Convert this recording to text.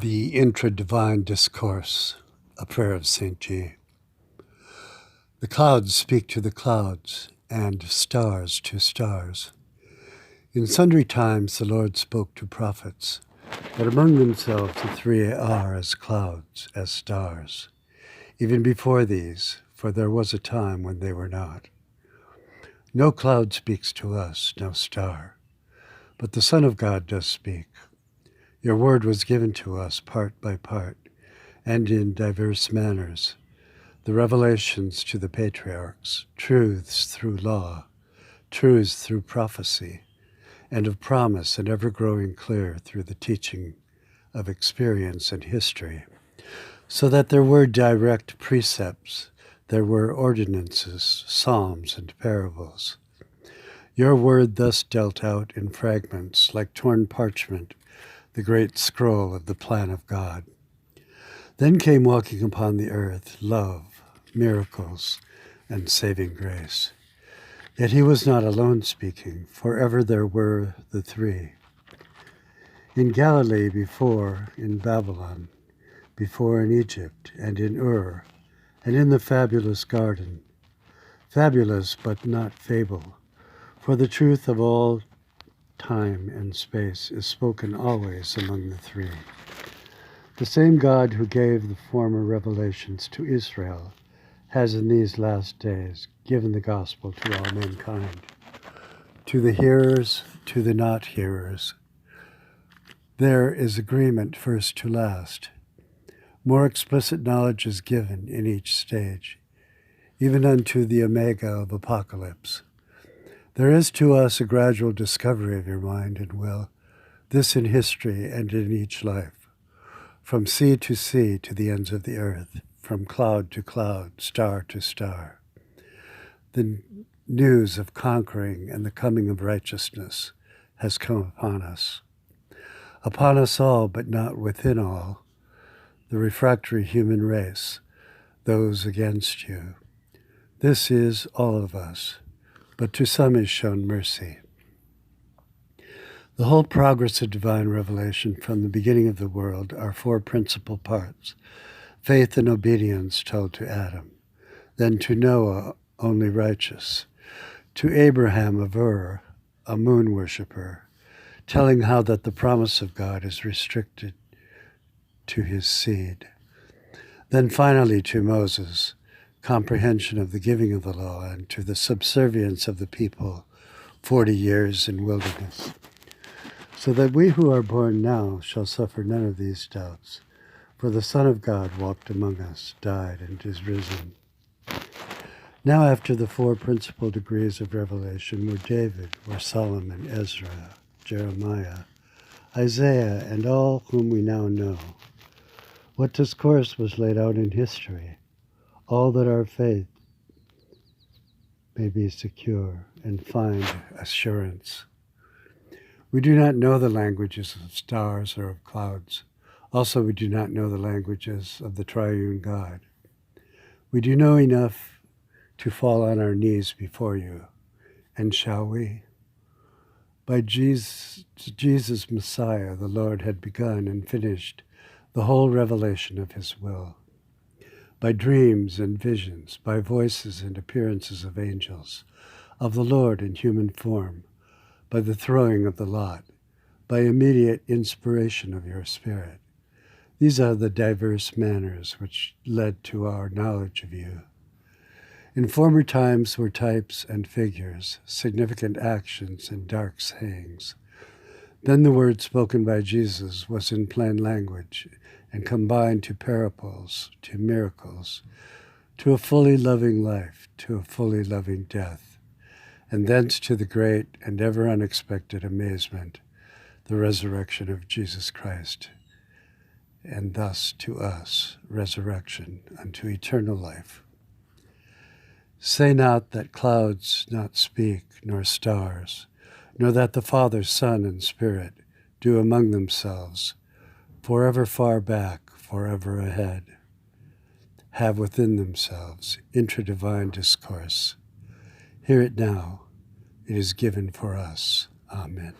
The intra discourse, a prayer of St. G. The clouds speak to the clouds, and stars to stars. In sundry times the Lord spoke to prophets, but among themselves the three are as clouds, as stars. Even before these, for there was a time when they were not. No cloud speaks to us, no star, but the Son of God does speak. Your word was given to us part by part, and in diverse manners, the revelations to the patriarchs, truths through law, truths through prophecy, and of promise and ever growing clear through the teaching of experience and history, so that there were direct precepts, there were ordinances, psalms, and parables. Your word thus dealt out in fragments, like torn parchment, the great scroll of the plan of God. Then came walking upon the earth love, miracles, and saving grace. Yet he was not alone speaking, for ever there were the three. In Galilee before, in Babylon, before in Egypt, and in Ur, and in the fabulous garden. Fabulous but not fable, for the truth of all time and space is spoken always among the three. The same God who gave the former revelations to Israel has in these last days given the gospel to all mankind, to the hearers, to the not hearers. There is agreement first to last. More explicit knowledge is given in each stage, even unto the omega of apocalypse. There is to us a gradual discovery of your mind and will, this in history and in each life, from sea to sea to the ends of the earth, from cloud to cloud, star to star. The news of conquering and the coming of righteousness has come upon us all, but not within all, the refractory human race, those against you. This is all of us, but to some is shown mercy. The whole progress of divine revelation from the beginning of the world are four principal parts. Faith and obedience told to Adam, then to Noah, only righteous, to Abraham of Ur, a moon worshipper, telling how that the promise of God is restricted to his seed. Then finally to Moses, comprehension of the giving of the law, and to the subservience of the people 40 years in wilderness, so that we who are born now shall suffer none of these doubts. For the Son of God walked among us, died, and is risen. Now after the four principal degrees of revelation were David, were Solomon, Ezra, Jeremiah, Isaiah, and all whom we now know. What discourse was laid out in history? All that our faith may be secure and find assurance. We do not know the languages of stars or of clouds. Also, we do not know the languages of the triune God. We do know enough to fall on our knees before you. And shall we? By Jesus Messiah, the Lord had begun and finished the whole revelation of his will. By dreams and visions, by voices and appearances of angels, of the Lord in human form, by the throwing of the lot, by immediate inspiration of your Spirit. These are the diverse manners which led to our knowledge of you. In former times were types and figures, significant actions and dark sayings. Then the word spoken by Jesus was in plain language and combined to parables, to miracles, to a fully loving life, to a fully loving death, and thence to the great and ever unexpected amazement, the resurrection of Jesus Christ, and thus to us, resurrection unto eternal life. Say not that clouds not speak, nor stars, nor that the Father, Son, and Spirit do among themselves, forever far back, forever ahead, have within themselves intra-divine discourse. Hear it now. It is given for us. Amen.